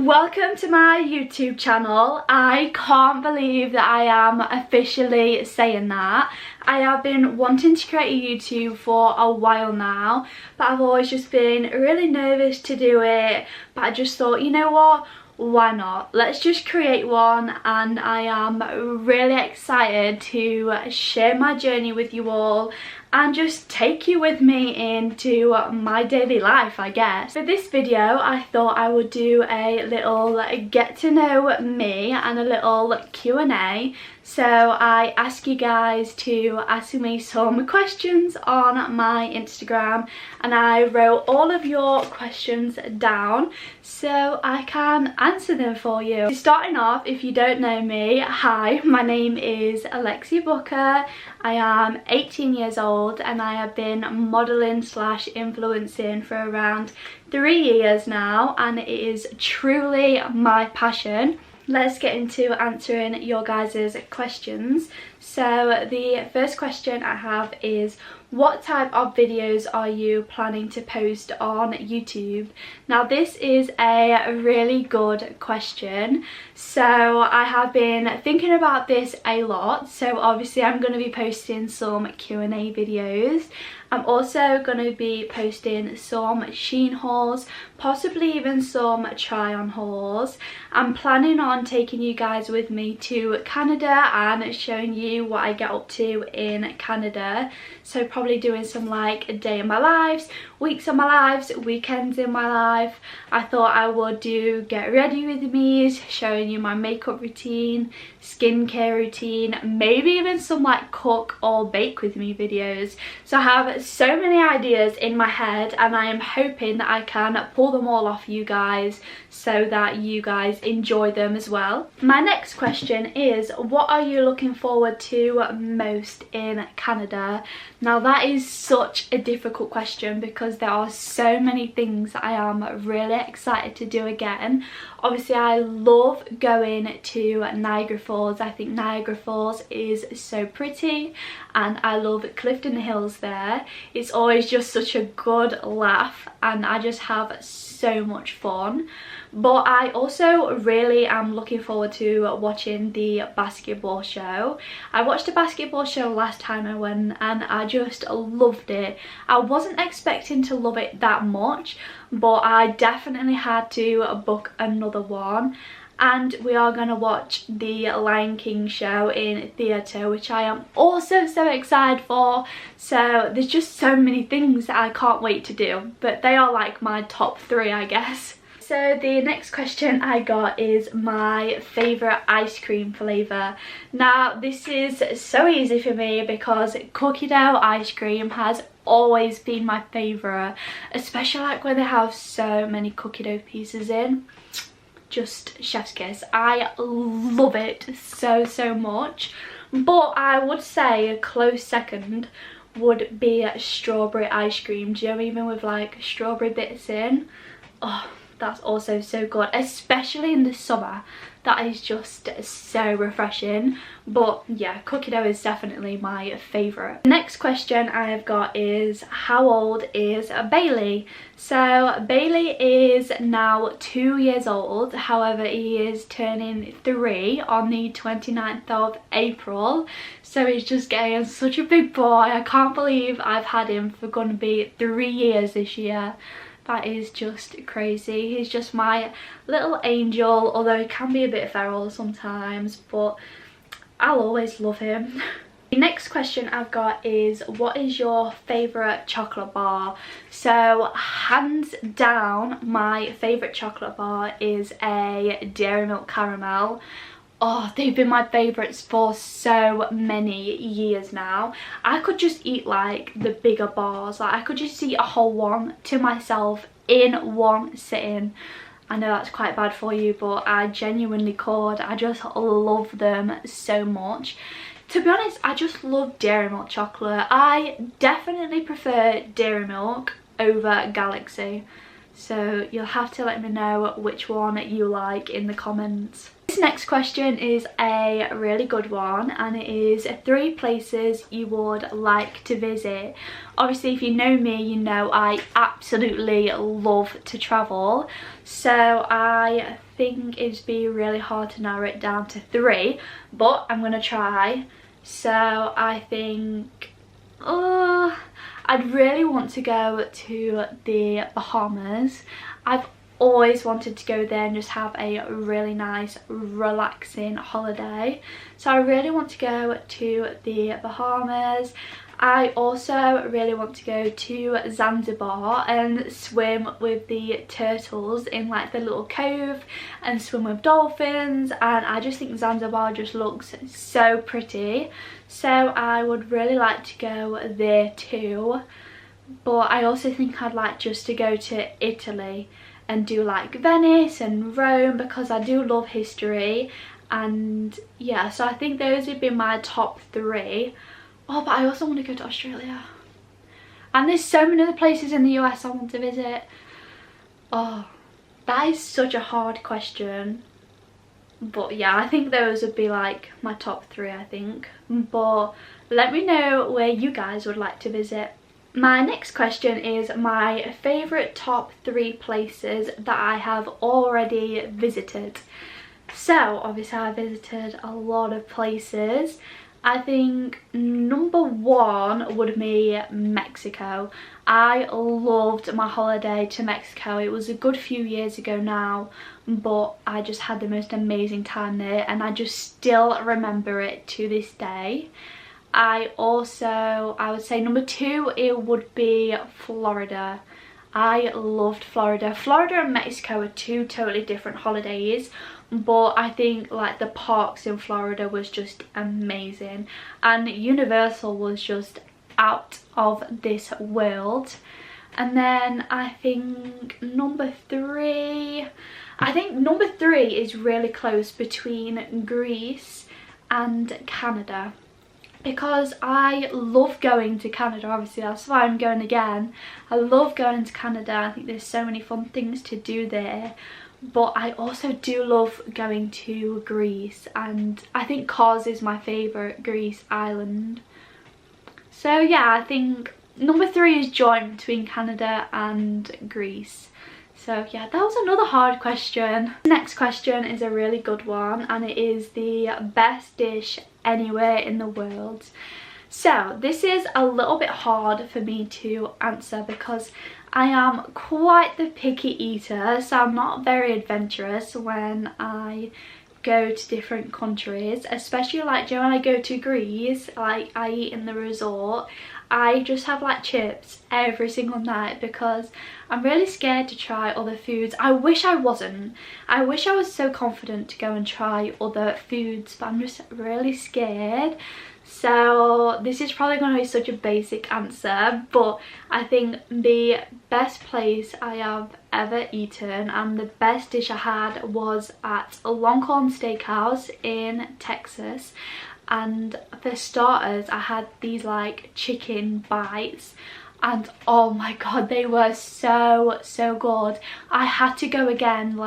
Welcome to my YouTube channel. I can't believe that I am officially saying that. I have been wanting to create a YouTube for a while now, but I've always just been really nervous to do it. But I just thought, you know what? Why not? Let's just create one, and I am really excited to share my journey with you all and just take you with me into my daily life, I guess. For this video, I thought I would do a little get to know me and a little Q&A. So I ask you guys to ask me some questions on my Instagram, and I wrote all of your questions down so I can answer them for you. So starting off, if you don't know me, hi, my name is Alexia Booker. I am 18 years old and I have been modelling slash influencing for around 3 years now, and it is truly my passion. Let's get into answering your guys' questions. So the first question I have is, what type of videos are you planning to post on YouTube? Now this is a really good question. So I have been thinking about this a lot. So obviously I'm going to be posting some Q&A videos. I'm also going to be posting some Shein hauls, possibly even some try-on hauls. I'm planning on taking you guys with me to Canada and showing you what I get up to in Canada. So probably doing some like a day in my lives, weeks of my lives, weekends in my life. I thought I would do get ready with me, showing you my makeup routine, skincare routine, maybe even some like cook or bake with me videos. So I have so many ideas in my head, and I am hoping that I can pull them all off you guys so that you guys enjoy them as well. My next question is, what are you looking forward to most in Canada? Now that is such a difficult question because there are so many things that I am really excited to do again. Obviously I love going to Niagara Falls. I think Niagara Falls is so pretty and I love Clifton Hills there. It's always just such a good laugh and I just have so much fun. But I also really am looking forward to watching the basketball show. I watched the basketball show last time I went and I just loved it. I wasn't expecting to love it that much, but I definitely had to book another one. And we are going to watch the Lion King show in theatre, which I am also so excited for. So there's just so many things that I can't wait to do, but they are like my top 3, I guess. So the next question I got is my favourite ice cream flavour. Now this is so easy for me because cookie dough ice cream has always been my favourite, especially like when they have so many cookie dough pieces in. Just chef's kiss. I love it so much. But I would say a close second would be strawberry ice cream. Do you know, even with like strawberry bits in? Oh, that's also so good, especially in the summer. That is just so refreshing. But yeah, cookie dough is definitely my favourite. The next question I have got is, how old is Bailey? So Bailey is now 2 years old. However, he is turning 3 on the 29th of April. So he's just getting such a big boy. I can't believe I've had him for gonna be 3 years this year. That is just crazy. He's just my little angel, although he can be a bit feral sometimes, but I'll always love him. The next question I've got is, what is your favourite chocolate bar? So hands down, my favourite chocolate bar is a Dairy Milk Caramel. Oh, they've been my favourites for so many years now. I could just eat like the bigger bars. Like I could just eat a whole one to myself in one sitting. I know that's quite bad for you, but I genuinely could. I just love them so much. To be honest, I just love Dairy Milk chocolate. I definitely prefer Dairy Milk over Galaxy. so you'll have to let me know which one you like in the comments. This next question is a really good one, and it is 3 places you would like to visit. Obviously, if you know me, you know I absolutely love to travel, so I think it'd be really hard to narrow it down to 3, but I'm gonna try. So I think I'd really want to go to the Bahamas. I've always wanted to go there and just have a really nice relaxing holiday, so I really want to go to the Bahamas. I also really want to go to Zanzibar and swim with the turtles in like the little cove and swim with dolphins, and I just think Zanzibar just looks so pretty, so I would really like to go there too. But I also think I'd like just to go to Italy and do like Venice and Rome, because I do love history. And yeah, so I think those would be my top 3. Oh, but I also want to go to Australia, and there's so many other places in the US I want to visit. Oh, that is such a hard question, but yeah, I think those would be like my top 3, I think. But let me know where you guys would like to visit. My next question is my favourite top 3 places that I have already visited. So obviously I visited a lot of places. I think number 1 would be Mexico. I loved my holiday to Mexico. It was a good few years ago now, but I just had the most amazing time there, and I just still remember it to this day. I would say number 2, it would be Florida. I loved Florida. Florida and Mexico are 2 totally different holidays, but I think like the parks in Florida was just amazing, and Universal was just out of this world. And then I think number 3 is really close between Greece and Canada, because I love going to Canada. Obviously that's why I'm going again. I love going to Canada. I think there's so many fun things to do there, but I also do love going to Greece, and I think Kos is my favourite Greece island. So yeah, I think number 3 is joint between Canada and Greece. So yeah, that was another hard question. The next question is a really good one, and it is the best dish anywhere in the world. So this is a little bit hard for me to answer because I am quite the picky eater, so I'm not very adventurous when I go to different countries, especially like when I go to Greece, like I eat in the resort. I just have like chips every single night because I'm really scared to try other foods. I wish I wasn't. I wish I was so confident to go and try other foods, but I'm just really scared. So this is probably going to be such a basic answer, but I think the best place I have ever eaten and the best dish I had was at a Longhorn Steakhouse in Texas. And for starters, I had these chicken bites, and oh my god, they were so good. I had to go again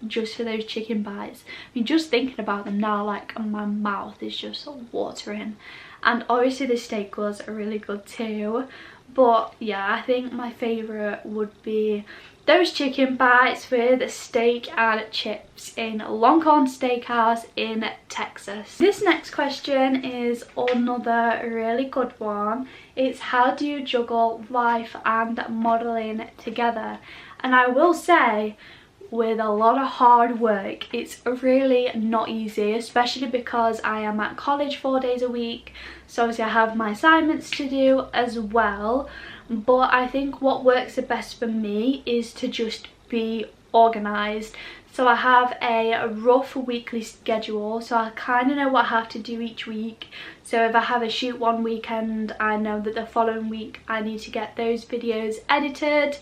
just for those chicken bites. I mean, just thinking about them now, my mouth is just watering. And obviously the steak was really good too, but yeah, I think my favourite would be those chicken bites with steak and chips in Longhorn Steakhouse in Texas. This next question is another really good one. It's how do you juggle life and modelling together? And I will say, with a lot of hard work, it's really not easy, especially because I am at college 4 days a week, so obviously I have my assignments to do as well. But I think what works the best for me is to just be organised. So I have a rough weekly schedule, so I kind of know what I have to do each week. So if I have a shoot one weekend, I know that the following week I need to get those videos edited,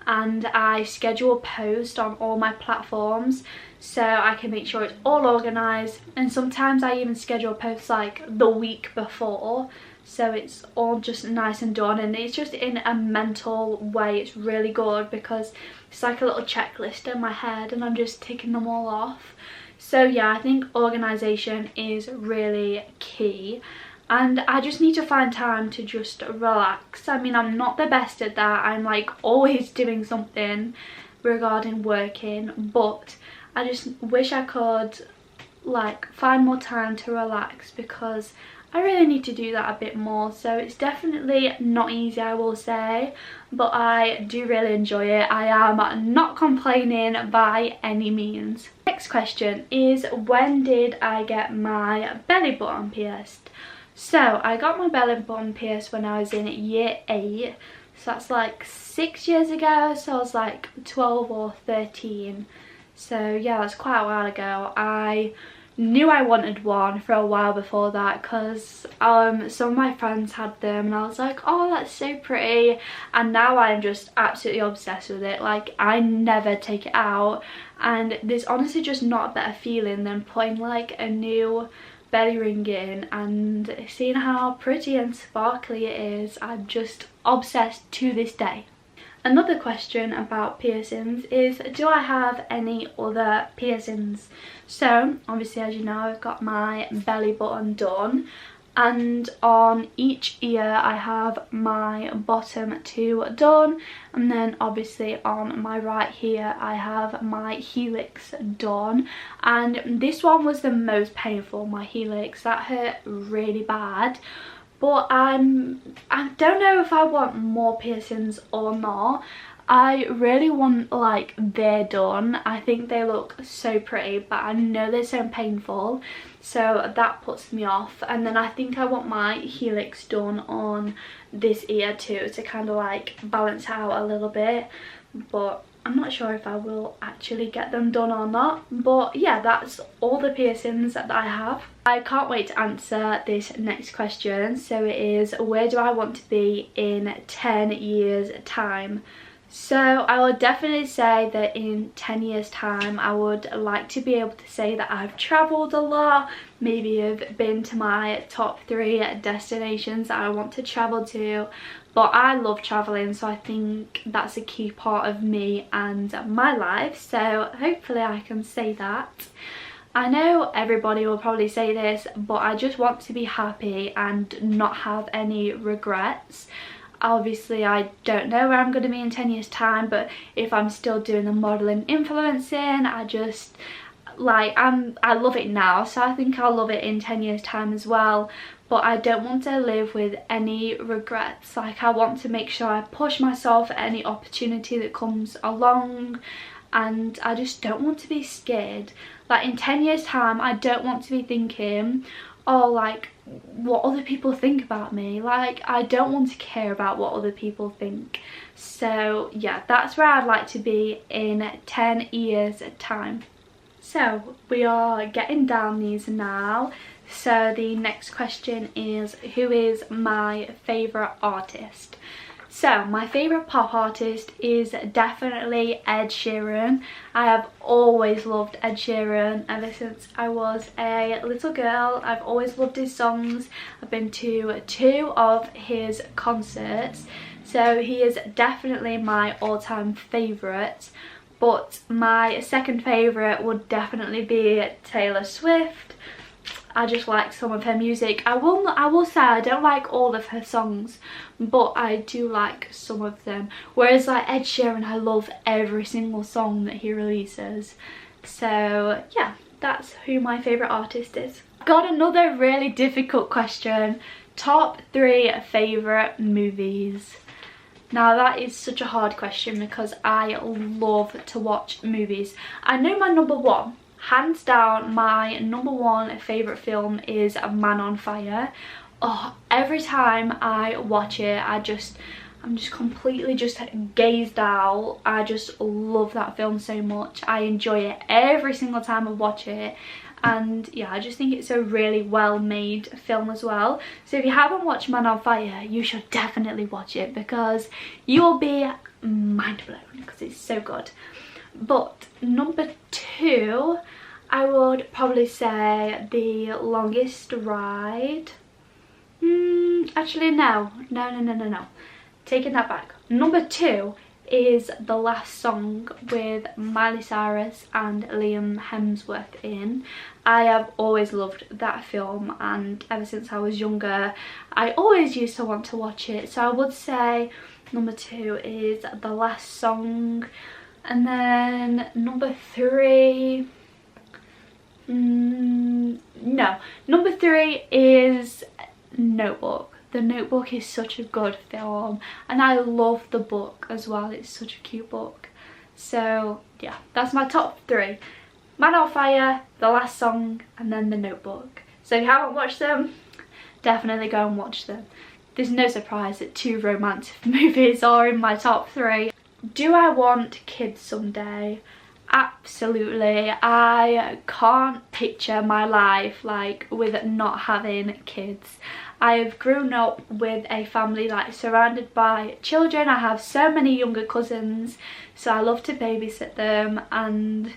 and I schedule a post on all my platforms so I can make sure it's all organised. And sometimes I even schedule posts the week before, so it's all just nice and done, and it's just in a mental way. It's really good because it's like a little checklist in my head and I'm just ticking them all off. So yeah, I think organisation is really key, and I just need to find time to just relax. I mean, I'm not the best at that. I'm like always doing something regarding working, but I just wish I could like find more time to relax, because I really need to do that a bit more. So it's definitely not easy, I will say, but I do really enjoy it. I am not complaining by any means. Next question is, when did I get my belly button pierced? So I got my belly button pierced when I was in year 8, so that's like 6 years ago, so I was like 12 or 13. So yeah, that's quite a while ago. I knew I wanted one for a while before that, because some of my friends had them and I was like, oh, that's so pretty, and now I'm just absolutely obsessed with it. Like, I never take it out, and there's honestly just not a better feeling than putting like a new belly ring in and seeing how pretty and sparkly it is. I'm just obsessed to this day. Another question about piercings is, do I have any other piercings? So obviously, as you know, I've got my belly button done, and on each ear I have my bottom 2 done, and then obviously on my right here I have my helix done, and this one was the most painful. My helix, that hurt really bad. But I don't know if I want more piercings or not. I really want like they're done. I think they look so pretty, but I know they're so painful, so that puts me off. And then I think I want my helix done on this ear too, to kind of like balance out a little bit, but I'm not sure if I will actually get them done or not. But yeah, that's all the piercings that I have. I can't wait to answer this next question. So it is, where do I want to be in 10 years time? So I would definitely say that in 10 years time I would like to be able to say that I've travelled a lot, maybe have been to my top 3 destinations that I want to travel to. But I love travelling, so I think that's a key part of me and my life, so hopefully I can say that. I know everybody will probably say this, but I just want to be happy and not have any regrets. Obviously I don't know where I'm going to be in 10 years time, but if I'm still doing the modelling influencing, I just like I love it now, so I think I'll love it in 10 years time as well. But I don't want to live with any regrets. Like, I want to make sure I push myself at any opportunity that comes along, and I just don't want to be scared. Like, in 10 years time I don't want to be thinking, oh, like, what other people think about me. Like, I don't want to care about what other people think. So yeah, that's where I'd like to be in 10 years time. So we are getting down these now. So the next question is, who is my favourite artist? So my favourite pop artist is definitely Ed Sheeran. I have always loved Ed Sheeran ever since I was a little girl. I've always loved his songs. I've been to 2 of his concerts. So he is definitely my all-time favourite. But my second favourite would definitely be Taylor Swift. I just like some of her music. I will say I don't like all of her songs, but I do like some of them. Whereas like Ed Sheeran, I love every single song that he releases. So yeah, that's who my favourite artist is. Got another really difficult question. Top 3 favourite movies. Now that is such a hard question because I love to watch movies. I know my number 1. Hands down, my number 1 favourite film is Man on Fire. Oh, every time I watch it, I'm just completely just gazed out. I just love that film so much. I enjoy it every single time I watch it. And yeah, I just think it's a really well made film as well. So if you haven't watched Man on Fire, you should definitely watch it because you will be mind blown because it's so good. But number 2, I would probably say The Longest Ride. Actually no. No. Taking that back. Number 2 is The Last Song with Miley Cyrus and Liam Hemsworth in. I have always loved that film, and ever since I was younger I always used to want to watch it, so I would say number 2 is The Last Song. And then number 3, no, number 3 is Notebook. The Notebook is such a good film, and I love the book as well. It's such a cute book. So yeah, that's my top 3. Man on Fire, The Last Song, and then The Notebook. So if you haven't watched them, definitely go and watch them. There's no surprise that 2 romantic movies are in my top 3. Do I want kids someday? Absolutely. I can't picture my life like with not having kids. I've grown up with a family like surrounded by children. I have so many younger cousins, so I love to babysit them, and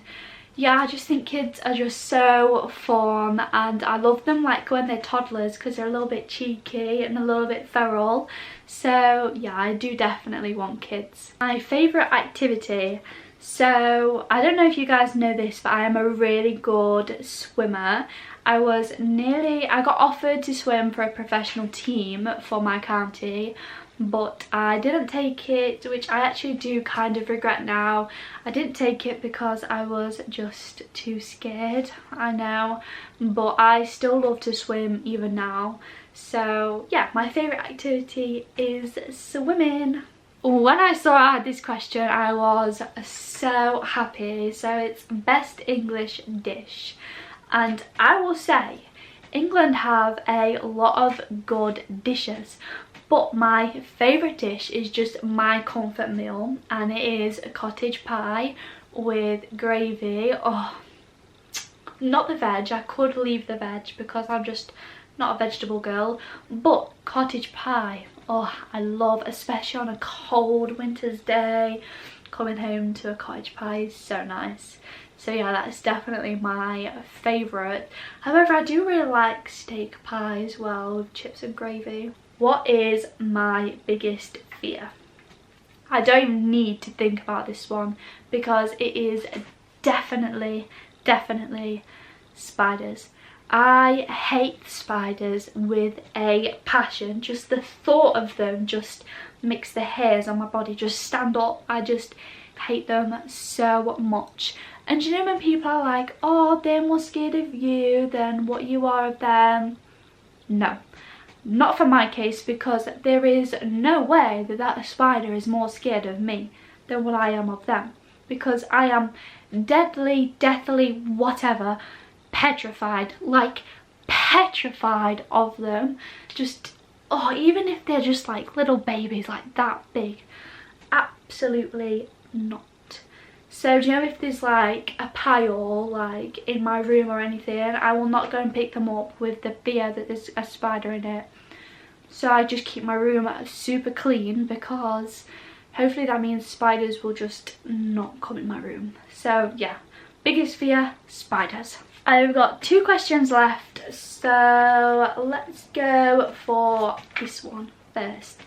yeah, I just think kids are just so fun, and I love them like when they're toddlers because they're a little bit cheeky and a little bit feral. So yeah, I do definitely want kids. My favourite activity, so I don't know if you guys know this, but I am a really good swimmer. I got offered to swim for a professional team for my county, but I didn't take it, which I actually do kind of regret now. I didn't take it because I was just too scared, I know, but I still love to swim even now. So yeah, my favourite activity is swimming. When I saw I had this question, I was so happy. So it's best English dish, and I will say England have a lot of good dishes, but my favourite dish is just my comfort meal, and it is a cottage pie with gravy. Oh, not the veg. I could leave the veg because I'm just not a vegetable girl, but cottage pie, oh, I love, especially on a cold winter's day. Coming home to a cottage pie is so nice. So yeah, that's definitely my favourite. However, I do really like steak pie as well with chips and gravy. What is my biggest fear? I don't even need to think about this one because it is definitely spiders. I hate spiders with a passion. Just the thought of them just makes the hairs on my body just stand up. I just hate them so much. And you know when people are like, oh, they're more scared of you than what you are of them? No, not for my case, because there is no way that spider is more scared of me than what I am of them, because I am deathly whatever petrified, like petrified of them. Just, oh, even if they're just like little babies like that big, absolutely not. So do you know, if there's like a pile like in my room or anything, I will not go and pick them up with the fear that there's a spider in it. So I just keep my room super clean, because hopefully that means spiders will just not come in my room. So yeah, biggest fear, spiders. I've got 2 questions left, so let's go for this one first.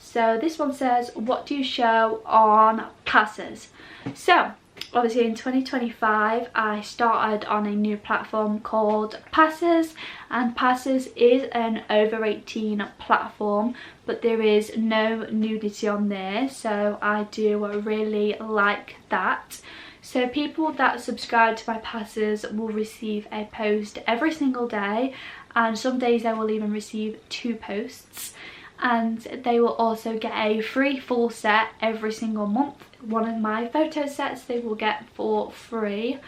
So this one says, what do you show on passes? So obviously in 2025 I started on a new platform called Passes, and Passes is an over 18 platform, but there is no nudity on there, so I do really like that. So people that subscribe to my Passes will receive a post every single day, and some days they will even receive 2 posts, and they will also get a free full set every single month. One of my photo sets they will get for free.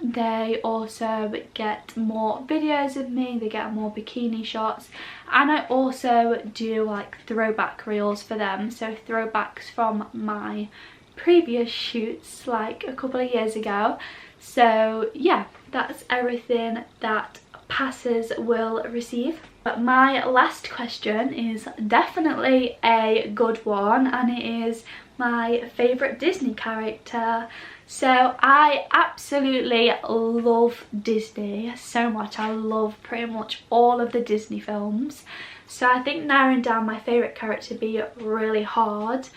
They also get more videos of me, they get more bikini shots, and I also do like throwback reels for them, so throwbacks from my previous shoots like a couple of years ago. So yeah, that's everything that Passes will receive. But my last question is definitely a good one, and it is my favourite Disney character. So I absolutely love Disney so much. I love pretty much all of the Disney films. So I think narrowing down my favourite character would be really hard.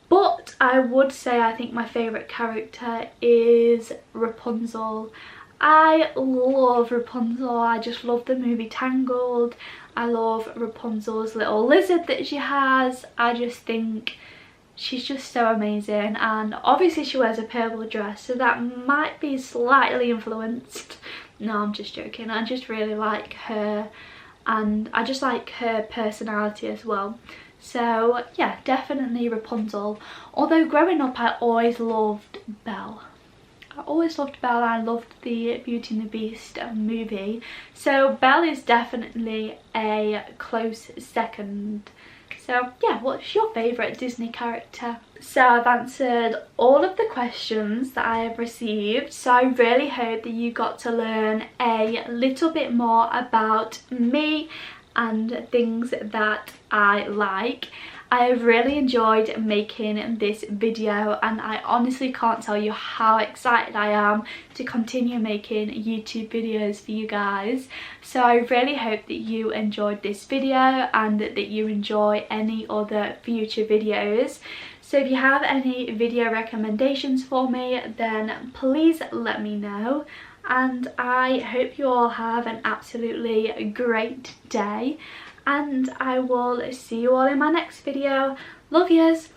But I would say I think my favourite character is Rapunzel. I love Rapunzel. I just love the movie Tangled. I love Rapunzel's little lizard that she has. I just think she's just so amazing, and obviously she wears a purple dress, so that might be slightly influenced. No, I'm just joking. I just really like her, and I just like her personality as well. So yeah, definitely Rapunzel. Although growing up I always loved Belle. I loved the Beauty and the Beast movie. So Belle is definitely a close second. So yeah, what's your favourite Disney character? So I've answered all of the questions that I have received. So I really hope that you got to learn a little bit more about me and things that I like. I have really enjoyed making this video, and I honestly can't tell you how excited I am to continue making YouTube videos for you guys. So I really hope that you enjoyed this video and that you enjoy any other future videos. So if you have any video recommendations for me, then please let me know. And I hope you all have an absolutely great day, and I will see you all in my next video. Love yous.